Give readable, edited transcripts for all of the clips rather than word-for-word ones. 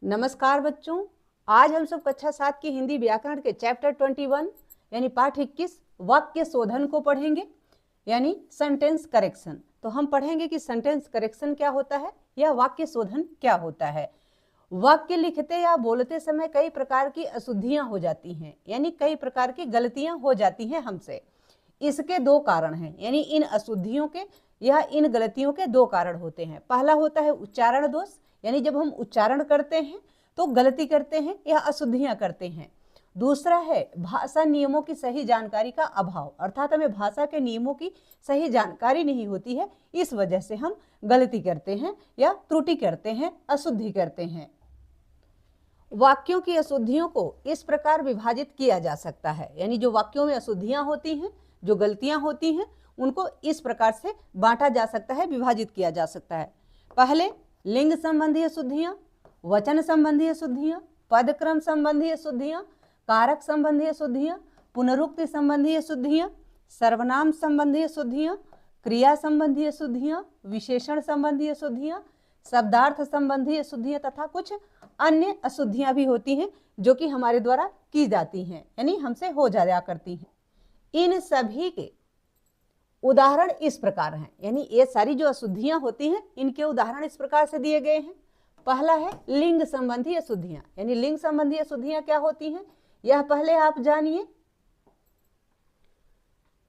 नमस्कार बच्चों, आज हम सब कक्षा 7 की हिंदी व्याकरण के चैप्टर 21 यानी पाठ 21 वाक्य शोधन को पढ़ेंगे यानी सेंटेंस करेक्शन। तो हम पढ़ेंगे कि सेंटेंस करेक्शन क्या होता है या वाक्य शोधन क्या होता है। वाक्य लिखते या बोलते समय कई प्रकार की अशुद्धियां हो जाती हैं यानी कई प्रकार की गलतियां हो जाती हैं हमसे। इसके दो कारण हैं यानी इन अशुद्धियों के या इन गलतियों के दो कारण होते हैं। पहला होता है उच्चारण दोष, यानी जब हम उच्चारण करते हैं तो गलती करते हैं या अशुद्धियां करते हैं। दूसरा है भाषा नियमों की सही जानकारी का अभाव, अर्थात हमें भाषा के नियमों की सही जानकारी नहीं होती है, इस वजह से हम गलती करते हैं या त्रुटि करते हैं, अशुद्धि करते हैं। वाक्यों की अशुद्धियों को इस प्रकार विभाजित किया जा सकता है, यानी जो वाक्यों में अशुद्धियां होती हैं, जो गलतियां होती हैं, उनको इस प्रकार से बांटा जा सकता है, विभाजित किया जा सकता है। पहले लिंग संबंधी अशुद्धियां, वचन संबंधी अशुद्धियां, पदक्रम संबंधी अशुद्धियां, कारक संबंधी अशुद्धियां, पुनरुक्ति संबंधी अशुद्धियां, सर्वनाम संबंधी अशुद्धियां, क्रिया संबंधी अशुद्धियां, विशेषण संबंधी अशुद्धियां, शब्दार्थ संबंधी अशुद्धियां तथा कुछ अन्य अशुद्धियां भी होती हैं जो कि हमारे द्वारा की जाती हैं, यानी हमसे हो जाया करती हैं। इन सभी के उदाहरण इस प्रकार हैं, यानी ये सारी जो अशुद्धियां होती हैं इनके उदाहरण इस प्रकार से दिए गए हैं। पहला है लिंग संबंधी अशुद्धियां, यानी लिंग संबंधी अशुद्धियां क्या होती हैं यह पहले आप जानिए।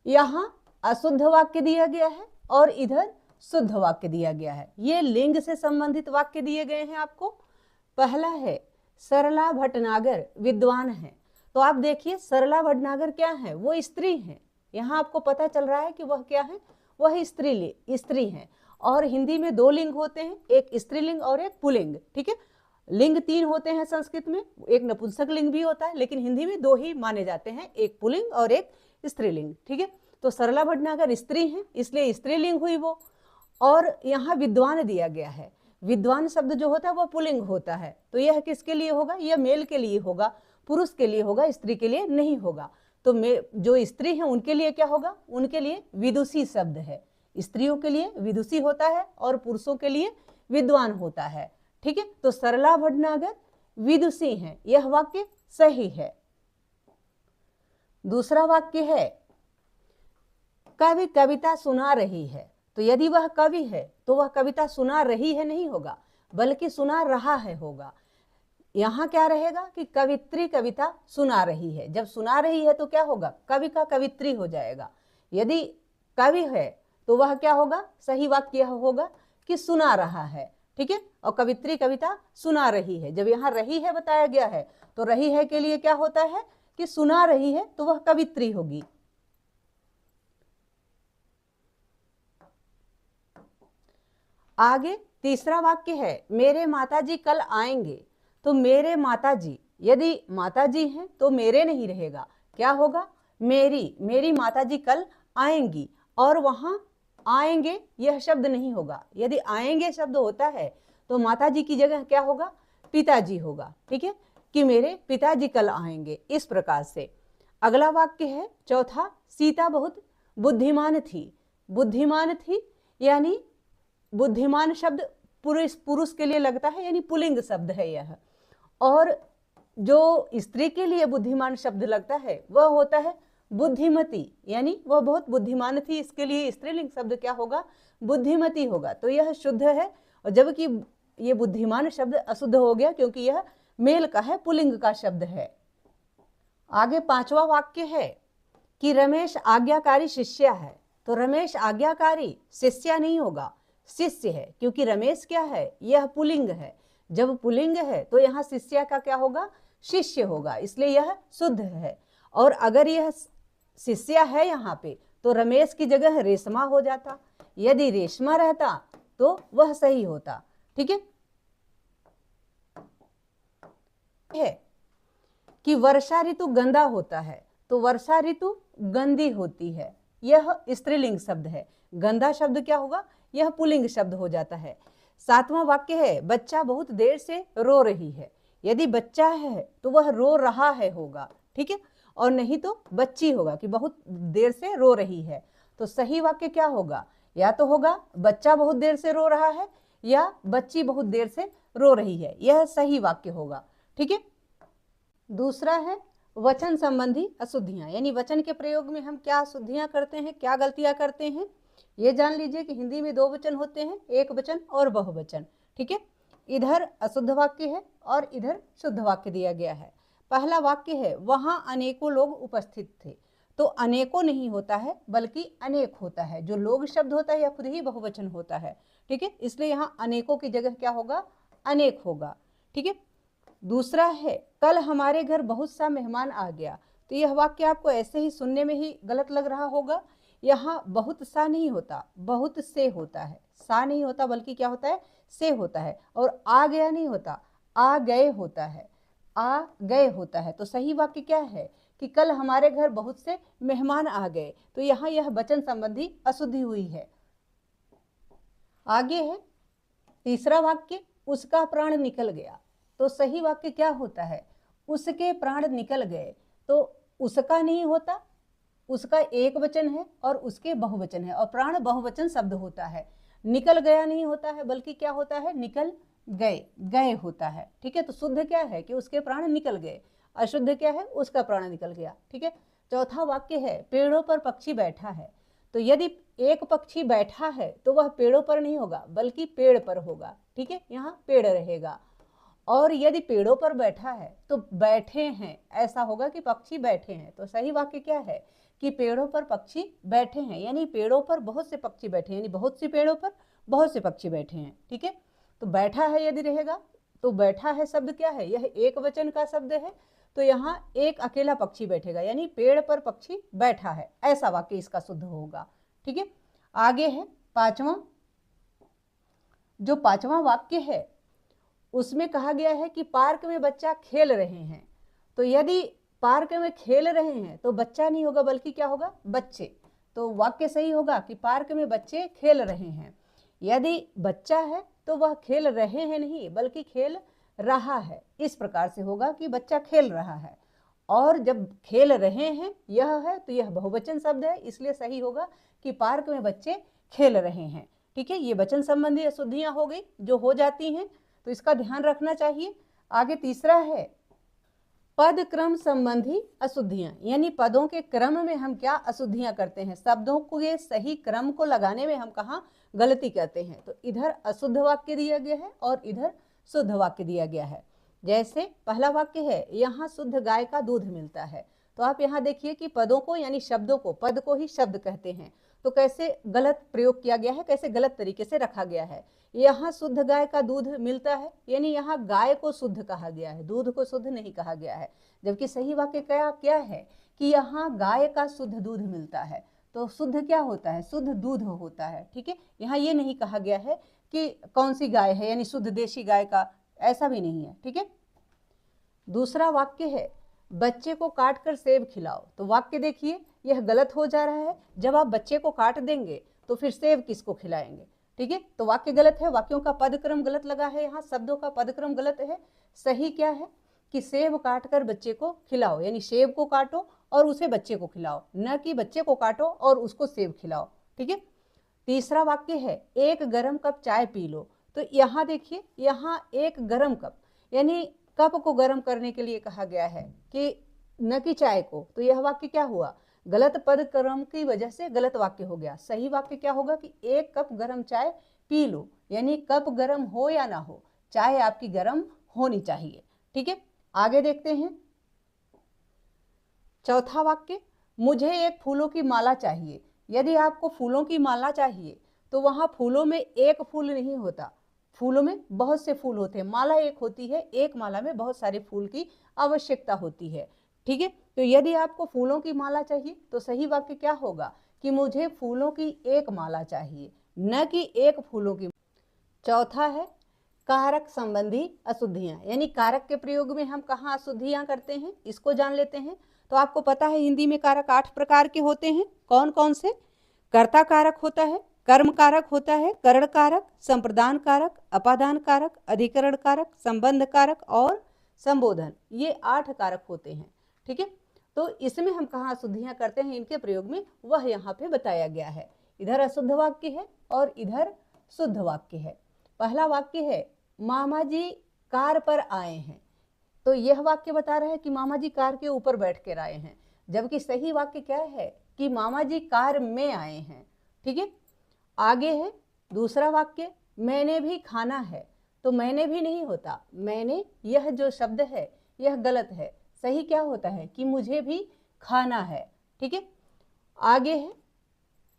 यहां अशुद्ध वाक्य दिया गया है और इधर शुद्ध वाक्य दिया गया है। ये लिंग से संबंधित वाक्य दिए गए हैं आपको। पहला है सरला भटनागर विद्वान है। तो आप देखिए सरला भटनागर क्या है, वो स्त्री है। यहाँ आपको पता चल रहा है कि वह क्या है, वह स्त्री है। और हिंदी में दो लिंग होते हैं, एक स्त्रीलिंग और एक पुल्लिंग। ठीक है, लिंग तीन होते हैं संस्कृत में, एक नपुंसक लिंग भी होता है, लेकिन हिंदी में दो ही माने जाते हैं, एक पुल्लिंग और एक स्त्रीलिंग। ठीक है, तो सरला भटनागर स्त्री है इसलिए स्त्रीलिंग हुई वो। और यहाँ विद्वान दिया गया है, विद्वान शब्द जो होता है वह पुल्लिंग होता है, तो यह किसके लिए होगा, यह मेल के लिए होगा, पुरुष के लिए होगा, स्त्री के लिए नहीं होगा। तो जो स्त्री है उनके लिए क्या होगा, उनके लिए विदुषी शब्द है। स्त्रियों के लिए विदुषी होता है और पुरुषों के लिए विद्वान होता है। ठीक है, तो सरला भटनागर विदुषी है, यह वाक्य सही है। दूसरा वाक्य है कवि कविता सुना रही है। तो यदि वह कवि है तो वह कविता सुना रही है नहीं होगा, बल्कि सुना रहा है होगा। यहाँ क्या रहेगा कि कवित्री कविता सुना रही है। जब सुना रही है तो क्या होगा, कवि का कवित्री हो जाएगा। यदि कवि है तो वह क्या होगा, सही वाक्य यह होगा कि सुना रहा है। ठीक है, और कवित्री कविता सुना रही है। जब यहाँ रही है बताया गया है तो रही है के लिए क्या होता है कि सुना रही है, तो वह कवित्री होगी। आगे तीसरा वाक्य है मेरे माताजी कल आएंगे। तो मेरे माताजी, यदि माताजी हैं तो मेरे नहीं रहेगा, क्या होगा, मेरी माताजी कल आएंगी। और वहां आएंगे यह शब्द नहीं होगा। यदि आएंगे शब्द होता है तो माताजी की जगह क्या होगा, पिताजी होगा। ठीक है, कि मेरे पिताजी कल आएंगे, इस प्रकार से। अगला वाक्य है चौथा, सीता बहुत बुद्धिमान थी। बुद्धिमान थी यानी बुद्धिमान शब्द पुरुष के लिए लगता है, यानी पुल्लिंग शब्द है यह। और जो स्त्री के लिए बुद्धिमान शब्द लगता है वह होता है बुद्धिमती, यानी वह बहुत बुद्धिमान थी, इसके लिए स्त्रीलिंग शब्द क्या होगा, बुद्धिमती होगा। तो यह शुद्ध है, और जबकि ये बुद्धिमान शब्द अशुद्ध हो गया क्योंकि यह मेल का है, पुल्लिंग का शब्द है। आगे पांचवा वाक्य है कि रमेश आज्ञाकारी शिष्य है। तो रमेश आज्ञाकारी शिष्य नहीं होगा, शिष्य है, क्योंकि रमेश क्या है, यह पुल्लिंग है। जब पुल्लिंग है तो यहाँ शिष्य का क्या होगा, शिष्य होगा, इसलिए यह शुद्ध है। और अगर यह शिष्य है यहाँ पे तो रमेश की जगह रेशमा हो जाता। यदि रेशमा रहता तो वह सही होता। ठीक है कि वर्षा ऋतु गंदा होता है। तो वर्षा ऋतु गंदी होती है, यह स्त्रीलिंग शब्द है। गंदा शब्द क्या होगा, यह पुल्लिंग शब्द हो जाता है। सातवां वाक्य है बच्चा बहुत देर से रो रही है। यदि बच्चा है तो वह रो रहा है होगा। ठीक है, और नहीं तो बच्ची होगा कि बहुत देर से रो रही है। तो सही वाक्य क्या होगा, या तो होगा बच्चा बहुत देर से रो रहा है या बच्ची बहुत देर से रो रही है, यह सही वाक्य होगा। ठीक है। दूसरा है वचन संबंधी अशुद्धियां, यानी वचन के प्रयोग में हम क्या अशुद्धियां करते हैं, क्या गलतियां करते हैं। ये जान लीजिए कि हिंदी में दो वचन होते हैं, एक वचन और बहुवचन। ठीक है। इधर अशुद्ध वाक्य है और इधर शुद्ध वाक्य दिया गया है। पहला वाक्य है वहां अनेकों लोग उपस्थित थे, तो अनेकों नहीं होता है बल्कि अनेक होता है। जो लोग शब्द होता है यह खुद ही बहुवचन होता है। ठीक है, इसलिए यहाँ अनेकों की जगह क्या होगा, अनेक होगा। ठीक है। दूसरा है कल हमारे घर बहुत सा मेहमान आ गया, तो यह वाक्य आपको ऐसे ही सुनने में ही गलत लग रहा होगा। यहाँ बहुत सा नहीं होता, बहुत से होता है। सा नहीं होता बल्कि क्या होता है, से होता है। और आ गया नहीं होता, आ गए होता है, आ गए होता है। तो सही वाक्य क्या है कि कल हमारे घर बहुत से मेहमान आ गए। तो यहाँ यह वचन संबंधी अशुद्धि हुई है। आगे है तीसरा वाक्य, उसका प्राण निकल गया। तो सही वाक्य क्या होता है, उसके प्राण निकल गए। तो उसका नहीं होता, उसका एक वचन है और उसके बहुवचन है, और प्राण बहुवचन शब्द होता है। निकल गया नहीं होता है बल्कि क्या होता है, निकल गए, गए होता है। ठीक है। तो शुद्ध क्या है कि उसके प्राण निकल गए, अशुद्ध क्या है, उसका प्राण निकल गया। ठीक है। चौथा वाक्य है पेड़ों पर पक्षी बैठा है। तो यदि एक पक्षी बैठा है तो वह पेड़ों पर नहीं होगा बल्कि पेड़ पर होगा। ठीक है, यहाँ पेड़ रहेगा। और यदि पेड़ों पर बैठा है तो बैठे हैं, ऐसा होगा कि पक्षी बैठे हैं। तो सही वाक्य क्या है कि पेड़ों पर पक्षी बैठे हैं, यानी पेड़ों पर बहुत से पक्षी बैठे हैं, यानी बहुत सी पेड़ों पर बहुत से पक्षी बैठे हैं। ठीक है। तो बैठा है यदि रहेगा तो बैठा है शब्द क्या है, यह एक वचन का शब्द है। तो यहाँ एक अकेला पक्षी बैठेगा, यानी पेड़ पर पक्षी बैठा है, ऐसा वाक्य इसका शुद्ध होगा। ठीक है। आगे है पांचवा, जो पांचवा वाक्य है उसमें कहा गया है कि पार्क में बच्चा खेल रहे हैं। तो यदि पार्क में खेल रहे हैं तो बच्चा नहीं होगा बल्कि क्या होगा, बच्चे। तो वाक्य सही होगा कि पार्क में बच्चे खेल रहे हैं। यदि बच्चा है तो वह खेल रहे हैं नहीं बल्कि खेल रहा है, इस प्रकार से होगा कि बच्चा खेल रहा है। और जब खेल रहे हैं यह है तो यह बहुवचन शब्द है, इसलिए सही होगा कि पार्क में बच्चे खेल रहे हैं। ठीक है। ये वचन संबंधी अशुद्धियां हो गई जो हो जाती हैं, तो इसका ध्यान रखना चाहिए। आगे तीसरा है पद क्रम संबंधी अशुद्धियां, यानी पदों के क्रम में हम क्या अशुद्धियां करते हैं, शब्दों को ये सही क्रम को लगाने में हम कहाँ गलती करते हैं। तो इधर अशुद्ध वाक्य दिया गया है और इधर शुद्ध वाक्य दिया गया है। जैसे पहला वाक्य है यहाँ शुद्ध गाय का दूध मिलता है। तो आप यहाँ देखिए कि पदों को यानी शब्दों को, पद को ही शब्द कहते हैं। तो कैसे गलत प्रयोग किया गया है, कैसे गलत तरीके से रखा गया है। यहाँ शुद्ध गाय का दूध मिलता है, यानी यहाँ गाय को शुद्ध कहा गया है, दूध को शुद्ध नहीं कहा गया है। जबकि सही वाक्य क्या है कि यहाँ गाय का शुद्ध दूध मिलता है। तो शुद्ध क्या होता है, शुद्ध दूध होता है। ठीक है। यहाँ ये नहीं कहा गया है कि कौन सी गाय है, यानी शुद्ध देशी गाय का, ऐसा भी नहीं है। ठीक है। दूसरा वाक्य है बच्चे को काट कर सेब खिलाओ। तो वाक्य देखिए यह गलत हो जा रहा है। जब आप बच्चे को काट देंगे तो फिर सेब किसको खिलाएंगे। ठीक है। तो वाक्य गलत है, वाक्यों का पदक्रम गलत लगा है, यहाँ शब्दों का पदक्रम गलत है। सही क्या है कि सेब काट कर बच्चे को खिलाओ, यानी सेब को काटो और उसे बच्चे को खिलाओ, न कि बच्चे को काटो और उसको सेब खिलाओ। ठीक है। तीसरा वाक्य है एक गर्म कप चाय पी लो। तो यहाँ देखिए, यहाँ एक गर्म कप, यानी कप को गर्म करने के लिए कहा गया है कि न कि चाय को। तो यह वाक्य क्या हुआ, गलत पद क्रम की वजह से गलत वाक्य हो गया। सही वाक्य क्या होगा कि एक कप गर्म चाय पी लो, यानी कप गर्म हो या ना हो, चाय आपकी गर्म होनी चाहिए। ठीक है। आगे देखते हैं चौथा वाक्य, मुझे एक फूलों की माला चाहिए। यदि आपको फूलों की माला चाहिए तो वहां फूलों में एक फूल नहीं होता, फूलों में बहुत से फूल होते हैं। माला एक होती है, एक माला में बहुत सारे फूल की आवश्यकता होती है। ठीक है। तो यदि आपको फूलों की माला चाहिए तो सही वाक्य क्या होगा कि मुझे फूलों की एक माला चाहिए, न कि एक फूलों की। चौथा है कारक संबंधी अशुद्धियां, यानी कारक के प्रयोग में हम कहाँ अशुद्धियां करते हैं, इसको जान लेते हैं। तो आपको पता है हिंदी में कारक 8 प्रकार के होते हैं। कौन कौन से, कर्ता कारक होता है, कर्म कारक होता है, करण कारक, संप्रदान कारक, अपादान कारक, अधिकरण कारक, संबंध कारक और संबोधन, ये 8 कारक होते हैं। ठीक है। तो इसमें हम कहाँ अशुद्धियां करते हैं इनके प्रयोग में, वह यहाँ पे बताया गया है। इधर अशुद्ध वाक्य है और इधर शुद्ध वाक्य है। पहला वाक्य है मामा जी कार पर आए हैं, तो यह वाक्य बता रहा है कि मामा जी कार के ऊपर बैठ कर आए हैं, जबकि सही वाक्य क्या है कि मामा जी कार में आए हैं। ठीक है, आगे है दूसरा वाक्य, मैंने भी खाना है, तो मैंने भी नहीं होता, मैंने यह जो शब्द है यह गलत है। सही क्या होता है कि मुझे भी खाना है। ठीक है, आगे है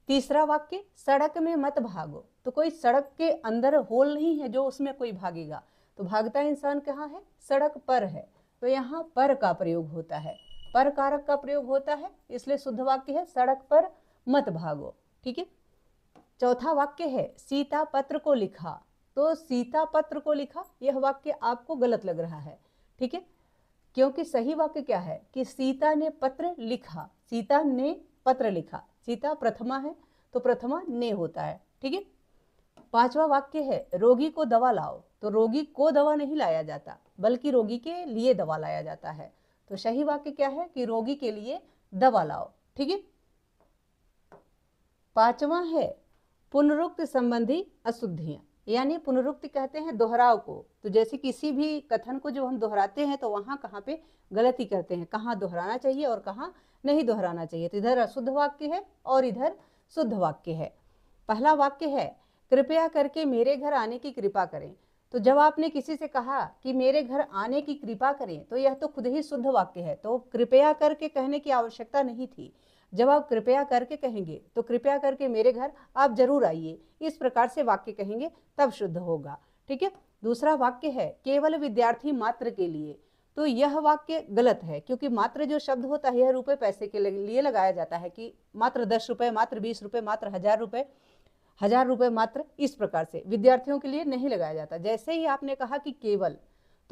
तीसरा वाक्य, सड़क में मत भागो, तो कोई सड़क के अंदर होल नहीं है जो उसमें कोई भागेगा, तो भागता इंसान कहाँ है, सड़क पर है, तो यहाँ पर का प्रयोग होता है, पर कारक का प्रयोग होता है, इसलिए शुद्ध वाक्य है सड़क पर मत भागो। ठीक है, चौथा वाक्य है सीता पत्र को लिखा, तो सीता पत्र को लिखा यह वाक्य आपको गलत लग रहा है। ठीक है, क्योंकि सही वाक्य क्या है कि सीता ने पत्र लिखा, सीता ने पत्र लिखा, सीता प्रथमा है तो प्रथमा ने होता है। ठीक है, पांचवा वाक्य है रोगी को दवा लाओ, तो रोगी को दवा नहीं लाया जाता बल्कि रोगी के लिए दवा लाया जाता है, तो सही वाक्य क्या है कि रोगी के लिए दवा लाओ। ठीक है, पांचवा है पुनरुक्ति संबंधी अशुद्धियां, यानी पुनरुक्ति कहते हैं दोहराव को, तो जैसे किसी भी कथन को जो हम दोहराते हैं तो वहां कहाँ पे गलती करते हैं, कहाँ दोहराना चाहिए और कहाँ नहीं दोहराना चाहिए, तो इधर अशुद्ध वाक्य है और इधर शुद्ध वाक्य है। पहला वाक्य है कृपया करके मेरे घर आने की कृपा करें, तो जब आपने किसी से कहा कि मेरे घर आने की कृपा करें तो यह तो खुद ही शुद्ध वाक्य है, तो कृपया करके कहने की आवश्यकता नहीं थी। जब आप कृपया करके कहेंगे तो कृपया करके मेरे घर आप जरूर आइए, इस प्रकार से वाक्य कहेंगे तब शुद्ध होगा। ठीक है, दूसरा वाक्य है केवल विद्यार्थी मात्र के लिए, तो यह वाक्य गलत है, क्योंकि मात्र जो शब्द होता है यह रुपए पैसे के लिए लगाया जाता है कि मात्र 10 रुपए, मात्र 20 रुपए, मात्र 1000 रुपए, 1000 रुपए मात्र, इस प्रकार से विद्यार्थियों के लिए नहीं लगाया जाता। जैसे ही आपने कहा कि केवल,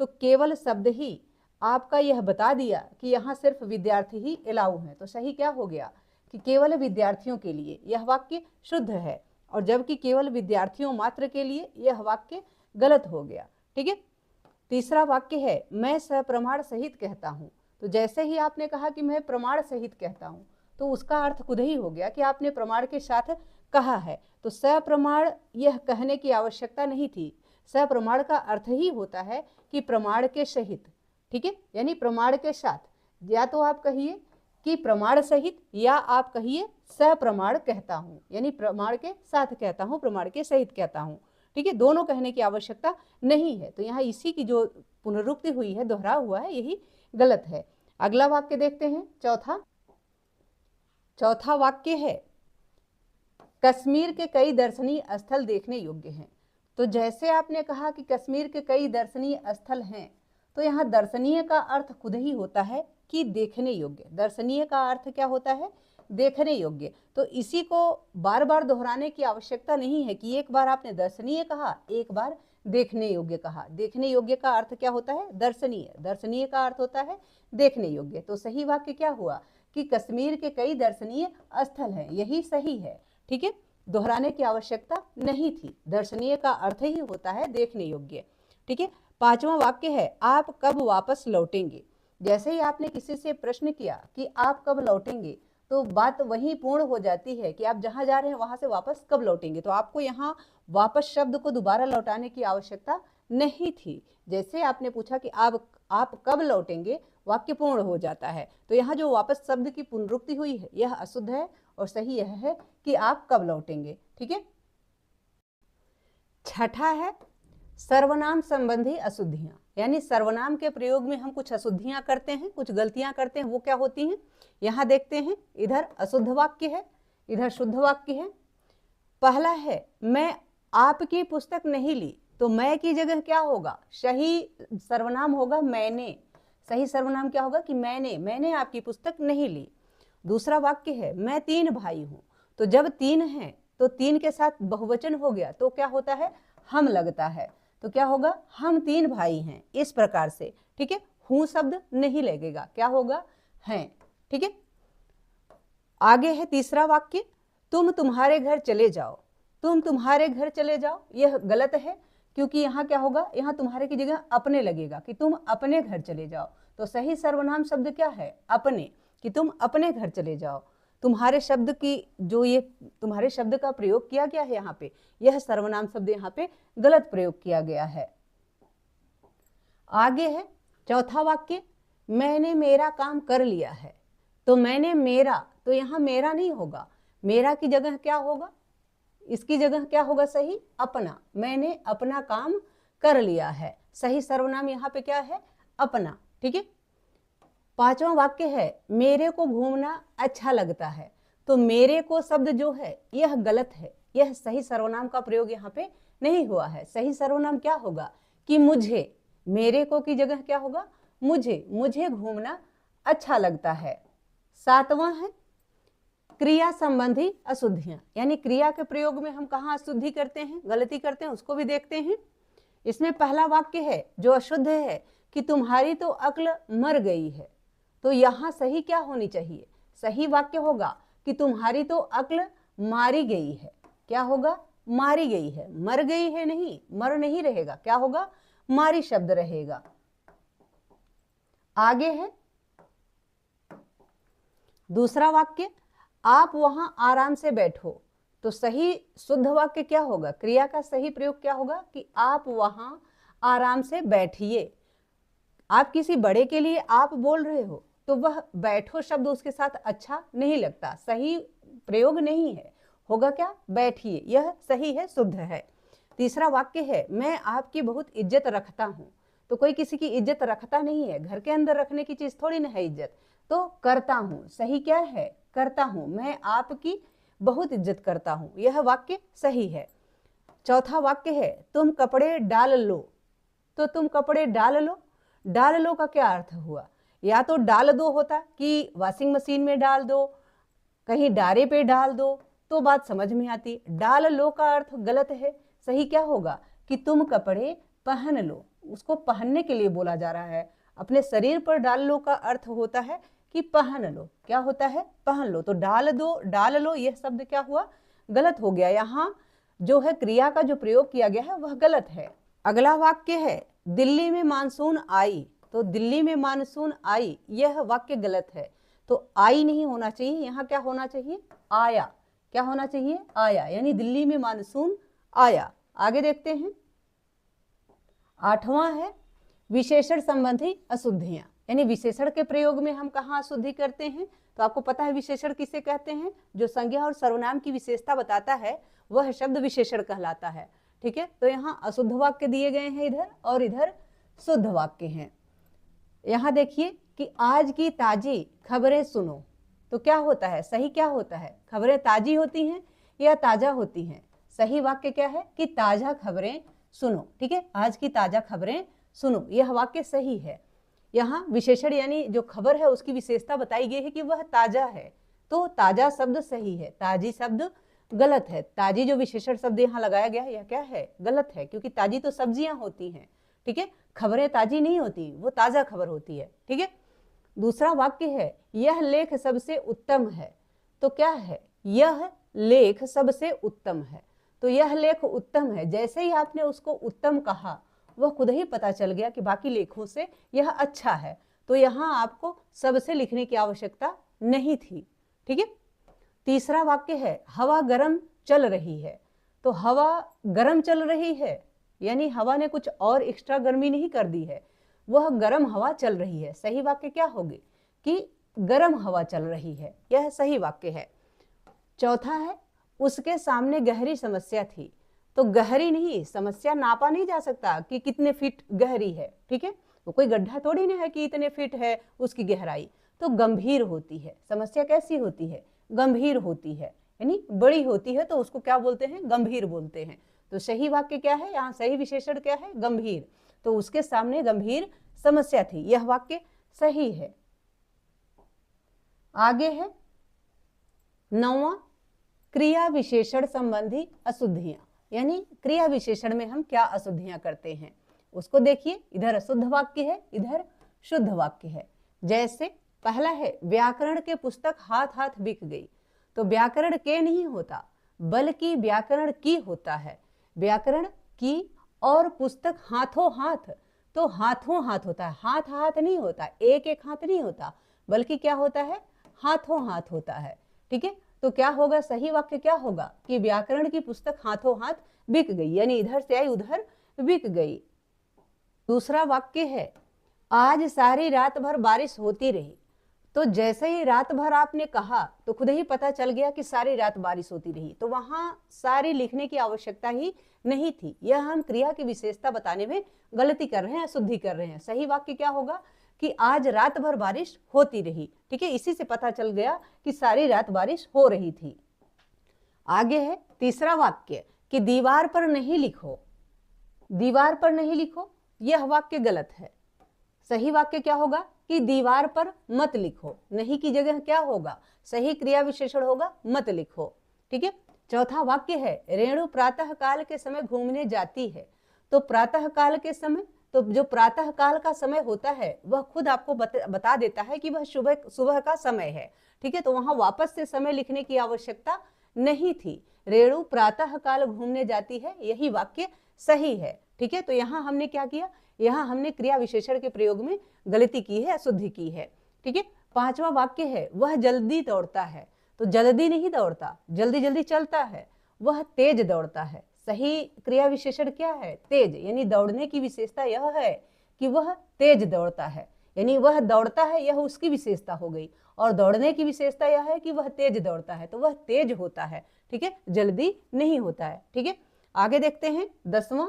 तो केवल शब्द ही आपका यह बता दिया कि यहाँ सिर्फ विद्यार्थी ही अलाउ हैं, तो सही क्या हो गया कि केवल विद्यार्थियों के लिए, यह वाक्य शुद्ध है, और जबकि केवल विद्यार्थियों मात्र के लिए यह वाक्य गलत हो गया। ठीक है, तीसरा वाक्य है मैं सप्रमाण सहित कहता हूँ, तो जैसे ही आपने कहा कि मैं प्रमाण सहित कहता हूँ तो उसका अर्थ खुद ही हो गया कि आपने प्रमाण के साथ कहा है, तो सप्रमाण यह कहने की आवश्यकता नहीं थी। सप्रमाण का अर्थ ही होता है कि प्रमाण के सहित। ठीक है, यानी प्रमाण के साथ, या तो आप कहिए कि प्रमाण सहित या आप कहिए सप्रमाण कहता हूँ, यानी प्रमाण के साथ कहता हूँ, प्रमाण के सहित कहता हूँ। ठीक है, दोनों कहने की आवश्यकता नहीं है, तो यहाँ इसी की जो पुनरुक्ति हुई है, दोहरा हुआ है, यही गलत है। अगला वाक्य देखते हैं, चौथा वाक्य है कश्मीर के कई दर्शनीय स्थल देखने योग्य हैं, तो जैसे आपने कहा कि कश्मीर के कई दर्शनीय स्थल हैं, तो यहाँ दर्शनीय का अर्थ खुद ही होता है कि देखने योग्य। दर्शनीय का अर्थ क्या होता है, देखने योग्य, तो इसी को बार बार दोहराने की आवश्यकता नहीं है कि एक बार आपने दर्शनीय कहा, एक बार देखने योग्य कहा। देखने योग्य का अर्थ क्या होता है, दर्शनीय, दर्शनीय का अर्थ होता है देखने योग्य, तो सही वाक्य क्या हुआ कि कश्मीर के कई दर्शनीय स्थल हैं, यही सही है। ठीक है, दोहराने की आवश्यकता नहीं थी, दर्शनीय का अर्थ ही होता है देखने योग्य। ठीक है, पांचवा वाक्य है आप कब वापस लौटेंगे, जैसे ही आपने किसी से प्रश्न किया कि आप कब लौटेंगे, तो बात वहीं पूर्ण हो जाती है कि आप जहां जा रहे हैं वहां से वापस कब लौटेंगे, तो आपको यहाँ वापस शब्द को दोबारा लौटाने की आवश्यकता नहीं थी। जैसे आपने पूछा कि आप कब लौटेंगे, वाक्य पूर्ण हो जाता है, तो यहाँ जो वापस शब्द की पुनरुक्ति हुई है यह अशुद्ध है, और सही यह है कि आप कब लौटेंगे। ठीक है, छठा है सर्वनाम संबंधी अशुद्धियां, यानी सर्वनाम के प्रयोग में हम कुछ अशुद्धियां करते हैं, कुछ गलतियां करते हैं, वो क्या होती हैं यहाँ देखते हैं। इधर अशुद्ध वाक्य है, इधर शुद्ध वाक्य है। पहला है मैं आपकी पुस्तक नहीं ली, तो मैं की जगह क्या होगा, सही सर्वनाम होगा मैंने, सही सर्वनाम क्या होगा कि मैंने आपकी पुस्तक नहीं ली। दूसरा वाक्य है मैं 3 भाई हूं, तो जब 3 हैं तो 3 के साथ बहुवचन हो गया तो क्या होता है, हम लगता है, तो क्या होगा हम 3 भाई हैं, इस प्रकार से। ठीक है, हूं शब्द नहीं लगेगा, क्या होगा, हैं। ठीक है, आगे है तीसरा वाक्य तुम तुम्हारे घर चले जाओ, तुम तुम्हारे घर चले जाओ, यह गलत है, क्योंकि यहाँ क्या होगा, यहाँ तुम्हारे की जगह अपने लगेगा कि तुम अपने घर चले जाओ, तो सही सर्वनाम शब्द क्या है, अपने, कि तुम अपने घर चले जाओ। तुम्हारे शब्द की जो ये तुम्हारे शब्द का प्रयोग किया गया है यहाँ पे, यह सर्वनाम शब्द यहाँ पे गलत प्रयोग किया गया है। आगे है चौथा वाक्य, मैंने मेरा काम कर लिया है। तो मैंने मेरा, तो यहाँ मेरा नहीं होगा, मेरा की जगह क्या होगा, इसकी जगह क्या होगा सही, अपना। मैंने अपना काम कर लिया है, सही सर्वनाम यहाँ पे क्या है, अपना। ठीक है। पांचवा वाक्य है, मेरे को घूमना अच्छा लगता है। तो मेरे को शब्द जो है यह गलत है, यह सही सर्वनाम का प्रयोग यहाँ पे नहीं हुआ है। सही सर्वनाम क्या होगा कि मुझे, मेरे को की जगह क्या होगा, मुझे, मुझे घूमना अच्छा लगता है। सातवां है क्रिया संबंधी अशुद्धियां, यानी क्रिया के प्रयोग में हम कहाँ अशुद्धि करते हैं, गलती करते हैं, उसको भी देखते हैं। इसमें पहला वाक्य है जो अशुद्ध है कि तुम्हारी तो अक्ल मर गई है। तो यहाँ सही क्या होनी चाहिए, सही वाक्य होगा कि तुम्हारी तो अक्ल मारी गई है। क्या होगा, मारी गई है, मर गई है नहीं, मर नहीं रहेगा, क्या होगा, मारी शब्द रहेगा। आगे है दूसरा वाक्य, आप वहां आराम से बैठो। तो सही शुद्ध वाक्य क्या होगा, क्रिया का सही प्रयोग क्या होगा कि आप वहां आराम से बैठिए। आप किसी बड़े के लिए आप बोल रहे हो तो वह बैठो शब्द उसके साथ अच्छा नहीं लगता, सही प्रयोग नहीं है, होगा क्या, बैठिए, यह सही है, शुद्ध है। तीसरा वाक्य है, मैं आपकी बहुत इज्जत रखता हूं। तो कोई किसी की इज्जत रखता नहीं है, घर के अंदर रखने की चीज थोड़ी ना है इज्जत। तो करता हूं, सही क्या है, करता हूं, मैं आपकी बहुत इज्जत करता हूं, यह वाक्य सही है। चौथा वाक्य है, तुम कपड़े डाल लो। तो तुम कपड़े डाल लो, डाल लो का क्या अर्थ हुआ, या तो डाल दो होता कि वॉशिंग मशीन में डाल दो, कहीं डारे पे डाल दो, तो बात समझ में आती। डाल लो का अर्थ गलत है, सही क्या होगा कि तुम कपड़े पहन लो, उसको पहनने के लिए बोला जा रहा है। अपने शरीर पर डाल लो का अर्थ होता है कि पहन लो, क्या होता है, पहन लो। तो डाल दो, डाल लो, यह शब्द क्या हुआ, गलत हो गया। यहाँ जो है क्रिया का जो प्रयोग किया गया है वह गलत है। अगला वाक्य है, दिल्ली में मानसून आई। तो दिल्ली में मानसून आई, यह वाक्य गलत है। तो आई नहीं होना चाहिए, यहाँ क्या होना चाहिए, आया। क्या होना चाहिए, आया, यानी दिल्ली में मानसून आया। आगे देखते हैं। आठवां है विशेषण संबंधी अशुद्धियां, यानी विशेषण के प्रयोग में हम कहाँ अशुद्धि करते हैं। तो आपको पता है विशेषण किसे कहते हैं, जो संज्ञा और सर्वनाम की विशेषता बताता है वह शब्द विशेषण कहलाता है। ठीक है। तो यहाँ अशुद्ध वाक्य दिए गए हैं इधर, और इधर शुद्ध वाक्य हैं। यहाँ देखिए कि आज की ताजी खबरें सुनो। तो क्या होता है, सही क्या होता है, खबरें ताजी होती हैं या ताजा होती हैं। सही वाक्य क्या है कि ताजा खबरें सुनो। ठीक है, आज की ताजा खबरें सुनो, यह वाक्य सही है। यहाँ विशेषण यानी जो खबर है उसकी विशेषता बताई गई है कि वह ताजा है। तो ताजा शब्द सही है, ताजी शब्द गलत है। ताजी जो विशेषण शब्द यहाँ लगाया गया है यह क्या है, गलत है, क्योंकि ताजी तो सब्जियां होती हैं। ठीक है, खबरें ताजी नहीं होती, वो ताजा खबर होती है। ठीक है। दूसरा वाक्य है, यह लेख सबसे उत्तम है। तो क्या है, यह लेख सबसे उत्तम है। तो यह लेख उत्तम है, जैसे ही आपने उसको उत्तम कहा वह खुद ही पता चल गया कि बाकी लेखों से यह अच्छा है। तो यहाँ आपको सबसे लिखने की आवश्यकता नहीं थी। ठीक है। तीसरा वाक्य है, हवा गर्म चल रही है। तो हवा गर्म चल रही है, यानी हवा ने कुछ और एक्स्ट्रा गर्मी नहीं कर दी है, वह गर्म हवा चल रही है। सही वाक्य क्या होगी कि गर्म हवा चल रही है, यह सही वाक्य है। चौथा है, उसके सामने गहरी समस्या थी। तो गहरी नहीं, समस्या नापा नहीं जा सकता कि कितने फीट गहरी है। ठीक है, वो कोई गड्ढा थोड़ी ना है कि इतने फीट है उसकी गहराई। तो गंभीर होती है समस्या, कैसी होती है, गंभीर होती है, यानी बड़ी होती है, तो उसको क्या बोलते हैं, गंभीर बोलते हैं। तो सही वाक्य क्या है, यहाँ सही विशेषण क्या है, गंभीर। तो उसके सामने गंभीर समस्या थी, यह वाक्य सही है। आगे है नौवां, क्रिया विशेषण संबंधी अशुद्धियां, यानी क्रिया विशेषण में हम क्या अशुद्धियां करते हैं उसको देखिए। इधर अशुद्ध वाक्य है, इधर शुद्ध वाक्य है। जैसे पहला है, व्याकरण के पुस्तक हाथ हाथ बिक गई। तो व्याकरण के नहीं होता बल्कि व्याकरण की होता है। व्याकरण की और पुस्तक हाथों हाथ, तो हाथों हाथ होता है, हाथ हाथ नहीं होता, एक एक हाथ नहीं होता, बल्कि क्या होता है, हाथों हाथ होता है। ठीक है। तो क्या होगा, सही वाक्य क्या होगा कि व्याकरण की पुस्तक हाथों हाथ बिक गई, यानी इधर से आई उधर बिक गई। दूसरा वाक्य है आज सारी रात भर बारिश होती रही। तो जैसे ही रात भर आपने कहा तो खुद ही पता चल गया कि सारी रात बारिश होती रही, तो वहां सारी लिखने की आवश्यकता ही नहीं थी। यह हम क्रिया की विशेषता बताने में गलती कर रहे हैं, अशुद्धि कर रहे हैं। सही वाक्य क्या होगा कि आज रात भर बारिश होती रही। ठीक है, इसी से पता चल गया कि सारी रात बारिश हो रही थी। आगे है तीसरा वाक्य कि दीवार पर नहीं लिखो। दीवार पर नहीं लिखो, यह वाक्य गलत है। सही वाक्य क्या होगा कि दीवार पर मत लिखो। नहीं की जगह क्या होगा, सही क्रिया विशेषण होगा मत लिखो। ठीक है, चौथा वाक्य है रेणु प्रातः काल के समय घूमने जाती है। तो प्रातः काल के समय, तो जो प्रातः काल का समय होता है वह खुद आपको बता देता है कि वह सुबह का समय है। ठीक है, तो वहां वापस से समय लिखने की आवश्यकता नहीं थी। रेणु प्रातः काल घूमने जाती है, यही वाक्य सही है। ठीक है, तो यहाँ हमने क्या किया, यहाँ हमने क्रिया विशेषण के प्रयोग में गलती की है, अशुद्धि की है। ठीक है, पांचवा वाक्य है वह जल्दी दौड़ता है। तो जल्दी नहीं दौड़ता, जल्दी जल्दी चलता है, वह तेज दौड़ता है। सही क्रिया विशेषण क्या है, तेज, यानी दौड़ने की विशेषता यह है कि वह तेज दौड़ता है, यानी वह दौड़ता है, यह उसकी विशेषता हो गई। और दौड़ने की विशेषता यह है कि वह तेज दौड़ता है, तो वह तेज होता है। ठीक है, जल्दी नहीं होता है। ठीक है, आगे देखते हैं 10वां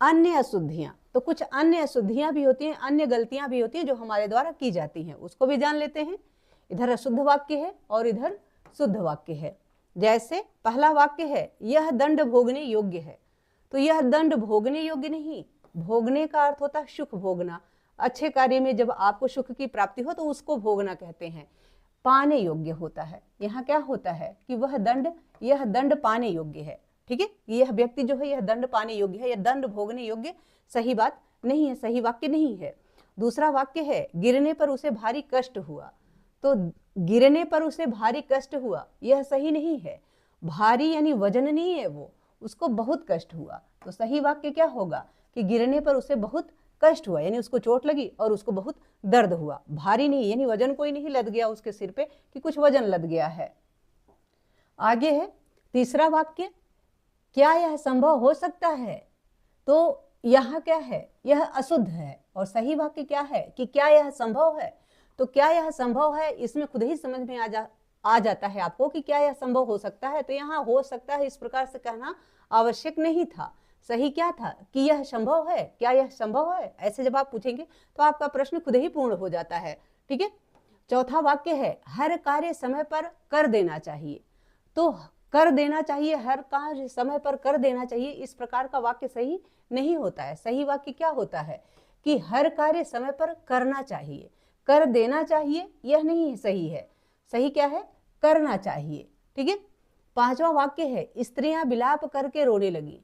अन्य अशुद्धियां। तो कुछ अन्य अशुद्धियां भी होती हैं, अन्य गलतियां भी होती हैं जो हमारे द्वारा की जाती हैं, उसको भी जान लेते हैं। इधर अशुद्ध वाक्य है और इधर शुद्ध वाक्य है। जैसे पहला वाक्य है यह दंड भोगने योग्य है। तो यह दंड भोगने योग्य नहीं, भोगने का अर्थ होता है सुख भोगना। अच्छे कार्य में जब आपको सुख की प्राप्ति हो तो उसको भोगना कहते हैं। पाने योग्य होता है, यहाँ क्या होता है कि यह दंड पाने योग्य है। ठीक है, यह व्यक्ति जो है यह दंड पाने योग्य है, यह दंड भोगने योग्य सही बात नहीं है, सही वाक्य नहीं है। दूसरा वाक्य है गिरने पर उसे भारी कष्ट हुआ। तो गिरने पर उसे भारी कष्ट हुआ, यह सही नहीं है। भारी यानी वजन नहीं है वो, उसको बहुत कष्ट हुआ। तो सही वाक्य क्या होगा कि गिरने पर उसे बहुत कष्ट हुआ, यानी उसको चोट लगी और उसको बहुत दर्द हुआ। भारी नहीं यानी वजन कोई नहीं लद गया उसके सिर पे कि कुछ वजन लद गया है। आगे है तीसरा वाक्य क्या यह संभव हो सकता है। तो यहाँ क्या है, यह अशुद्ध है। और सही वाक्य क्या है कि क्या यह संभव है। तो क्या यह संभव है, इसमें खुद ही समझ में आ जाता है आपको कि क्या यह संभव हो सकता है। तो यहाँ हो सकता है इस प्रकार से कहना आवश्यक नहीं था। सही क्या था कि यह संभव है, क्या यह संभव है, ऐसे जब आप पूछेंगे तो आपका प्रश्न खुद ही पूर्ण हो जाता है। ठीक है, चौथा वाक्य है हर कार्य समय पर कर देना चाहिए। तो कर देना चाहिए, हर कार्य समय पर कर देना चाहिए, इस प्रकार का वाक्य सही नहीं होता है। सही वाक्य क्या होता है कि हर कार्य समय पर करना चाहिए, कर देना चाहिए यह नहीं सही है। सही क्या है, करना चाहिए। ठीक है, पांचवा वाक्य है स्त्रियां विलाप करके रोने लगी।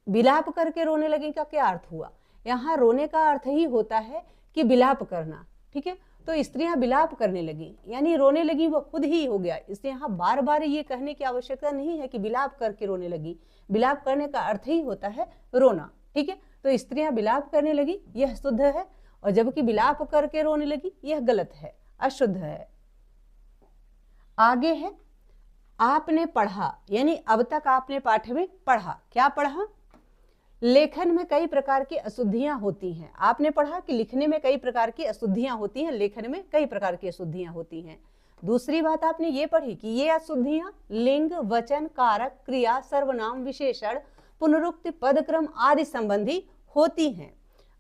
विलाप करके रोने लगी का क्या अर्थ हुआ, यहाँ रोने का अर्थ ही होता है कि विलाप करना। ठीक है, तो स्त्रियां विलाप करने लगी यानी रोने लगी, वो खुद ही हो गया। इसलिए यहाँ बार बार ये कहने की आवश्यकता नहीं है कि विलाप करके रोने लगी। विलाप करने का अर्थ ही होता है रोना। ठीक है, तो स्त्रियां विलाप करने लगी यह शुद्ध है, और जबकि विलाप करके रोने लगी यह गलत है, अशुद्ध है। आगे है आपने पढ़ा, यानी अब तक आपने पाठ में पढ़ा। क्या पढ़ा, लेखन में कई प्रकार की अशुद्धियां होती हैं। आपने पढ़ा कि लिखने में कई प्रकार की अशुद्धियां होती हैं, लेखन में कई प्रकार की अशुद्धियां होती हैं। दूसरी बात आपने ये पढ़ी कि ये अशुद्धियां लिंग, वचन, कारक, क्रिया, सर्वनाम, विशेषण, पुनरुक्ति, पदक्रम आदि संबंधी होती हैं।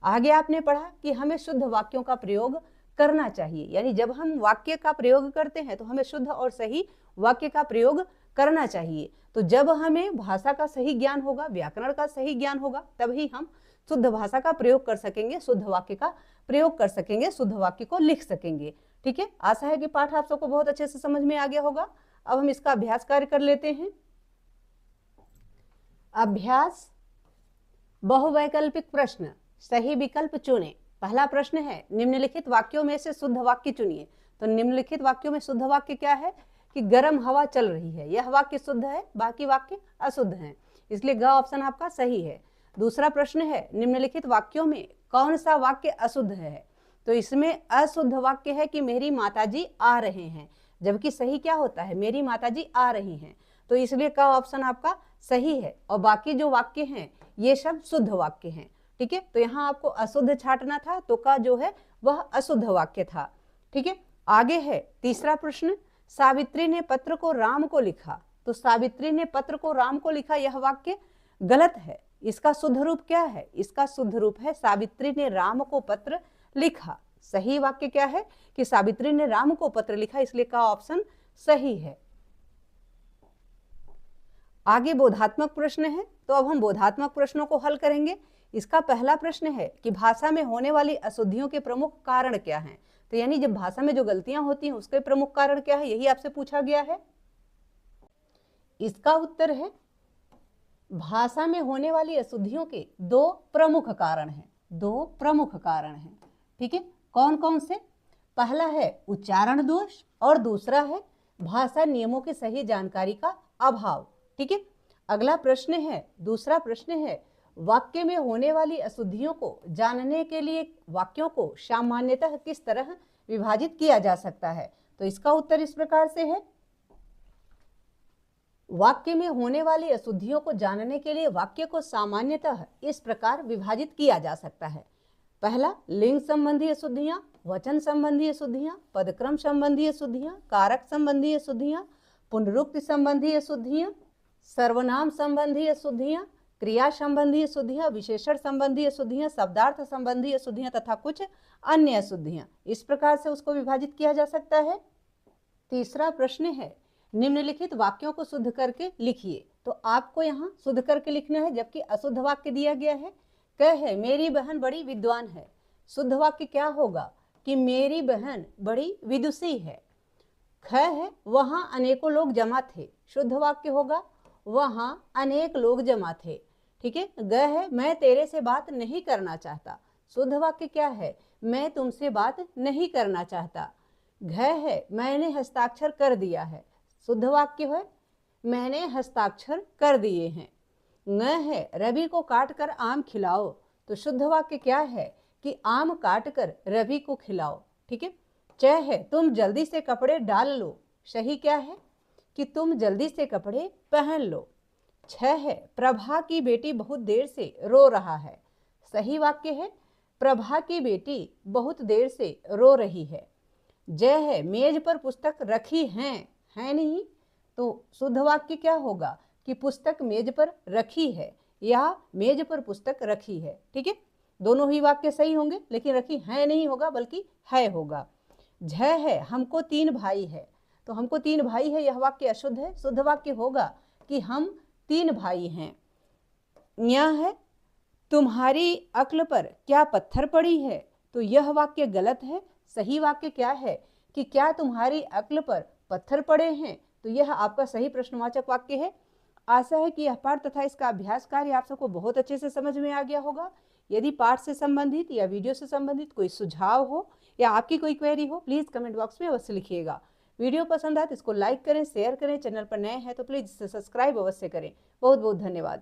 आगे आपने पढ़ा कि हमें शुद्ध वाक्यों का प्रयोग करना चाहिए, यानी जब हम वाक्य का प्रयोग करते हैं तो हमें शुद्ध और सही वाक्य का प्रयोग करना चाहिए। तो जब हमें भाषा का सही ज्ञान होगा, व्याकरण का सही ज्ञान होगा, तभी हम शुद्ध भाषा का प्रयोग कर सकेंगे, शुद्ध वाक्य का प्रयोग कर सकेंगे, शुद्ध वाक्य को लिख सकेंगे। ठीक है, आशा है कि पाठ आप सबको बहुत अच्छे से समझ में आ गया होगा। अब हम इसका अभ्यास कार्य कर लेते हैं। अभ्यास बहुवैकल्पिक प्रश्न, सही विकल्प चुनें। पहला प्रश्न है निम्नलिखित वाक्यों में से शुद्ध वाक्य चुनिए। तो निम्नलिखित वाक्यों में शुद्ध वाक्य क्या है कि गर्म हवा चल रही है, यह वाक्य शुद्ध है, बाकी वाक्य अशुद्ध हैं, इसलिए ग ऑप्शन आपका सही है। दूसरा प्रश्न है निम्नलिखित वाक्यों में कौन सा वाक्य अशुद्ध है। तो इसमें अशुद्ध वाक्य है कि मेरी माताजी आ रहे हैं, जबकि सही क्या होता है मेरी माताजी आ रही हैं, तो इसलिए का ऑप्शन आपका सही है। और बाकी जो वाक्य हैं ये सब शुद्ध वाक्य हैं। ठीक है, तो यहाँ आपको अशुद्ध छांटना था, तो का जो है वह अशुद्ध वाक्य था। ठीक है, आगे है तीसरा प्रश्न, सावित्री ने पत्र को राम को लिखा। तो सावित्री ने पत्र को राम को लिखा, यह वाक्य गलत है। इसका शुद्ध रूप क्या है? इसका शुद्ध रूप है सावित्री ने राम को पत्र लिखा। सही वाक्य क्या है कि सावित्री ने राम को पत्र लिखा, इसलिए का ऑप्शन सही है। आगे बोधात्मक प्रश्न है, तो अब हम बोधात्मक प्रश्नों को हल करेंगे। इसका पहला प्रश्न है कि भाषा में होने वाली अशुद्धियों के प्रमुख कारण क्या हैं। तो यानी जब भाषा में जो गलतियां होती हैं उसके प्रमुख कारण क्या है, यही आपसे पूछा गया है। इसका उत्तर है भाषा में होने वाली अशुद्धियों के दो प्रमुख कारण हैं। दो प्रमुख कारण हैं, ठीक है। कौन कौन से? पहला है उच्चारण दोष और दूसरा है भाषा नियमों की सही जानकारी का अभाव। ठीक है, अगला प्रश्न है, दूसरा प्रश्न है, वाक्य में होने वाली अशुद्धियों को जानने के लिए वाक्यों को सामान्यतः किस तरह विभाजित किया जा सकता है। तो इसका उत्तर इस प्रकार से है, वाक्य में होने वाली अशुद्धियों को जानने के लिए वाक्य को सामान्यतः इस प्रकार विभाजित किया जा सकता है। पहला, लिंग संबंधी अशुद्धियां, वचन संबंधी अशुद्धियां, पदक्रम संबंधी अशुद्धियां, कारक संबंधी अशुद्धियां, पुनरुक्ति संबंधी अशुद्धियां, सर्वनाम संबंधी अशुद्धियां, क्रिया संबंधी अशुद्धियां, विशेषण संबंधी अशुद्धियां, शब्दार्थ संबंधी अशुद्धियां तथा कुछ अन्य अशुद्धियां। इस प्रकार से उसको विभाजित किया जा सकता है। तीसरा प्रश्न है, निम्नलिखित वाक्यों को शुद्ध करके लिखिए। तो आपको यहाँ शुद्ध करके लिखना है, जबकि अशुद्ध वाक्य दिया गया है। क है, मेरी बहन बड़ी विद्वान है। शुद्ध वाक्य क्या होगा कि मेरी बहन बड़ी विदुषी है। ख है, वहां अनेकों लोग जमा थे। शुद्ध वाक्य होगा वहां अनेक लोग जमा थे। ठीक है। ग है, मैं तेरे से बात नहीं करना चाहता। शुद्ध वाक्य क्या है? मैं तुमसे बात नहीं करना चाहता। घ है, मैंने हस्ताक्षर कर दिया है। शुद्ध वाक्य है मैंने हस्ताक्षर कर दिए हैं। न है, रवि को काट कर आम खिलाओ। तो शुद्ध वाक्य क्या है कि आम काट कर रवि को खिलाओ। ठीक है। च है, तुम जल्दी से कपड़े डाल लो। सही क्या है कि तुम जल्दी से कपड़े पहन लो। छ है, प्रभा की बेटी बहुत देर से रो रहा है। सही वाक्य है प्रभा की बेटी बहुत देर से रो रही है। जय है, मेज पर पुस्तक रखी है नहीं। तो शुद्ध वाक्य क्या होगा कि पुस्तक मेज पर रखी है या मेज पर पुस्तक रखी है। ठीक है, दोनों ही वाक्य सही होंगे, लेकिन रखी है नहीं होगा बल्कि है होगा। झ है, हमको 3 भाई है। तो हमको 3 भाई है, यह वाक्य अशुद्ध है। शुद्ध वाक्य होगा कि हम 3 भाई हैं। न्या है, तुम्हारी अक्ल पर क्या पत्थर पड़ी है। तो यह वाक्य गलत है। सही वाक्य क्या है कि क्या तुम्हारी अक्ल पर पत्थर पड़े हैं। तो यह आपका सही प्रश्नवाचक वाक्य है। आशा है कि यह पाठ तथा इसका अभ्यास कार्य आप सबको बहुत अच्छे से समझ में आ गया होगा। यदि पाठ से संबंधित या वीडियो से संबंधित कोई सुझाव हो या आपकी कोई क्वेरी हो, प्लीज़ कमेंट बॉक्स में अवश्य लिखिएगा। वीडियो पसंद आए तो इसको लाइक करें, शेयर करें। चैनल पर नए हैं तो प्लीज़ इसे सब्सक्राइब अवश्य करें। बहुत बहुत धन्यवाद।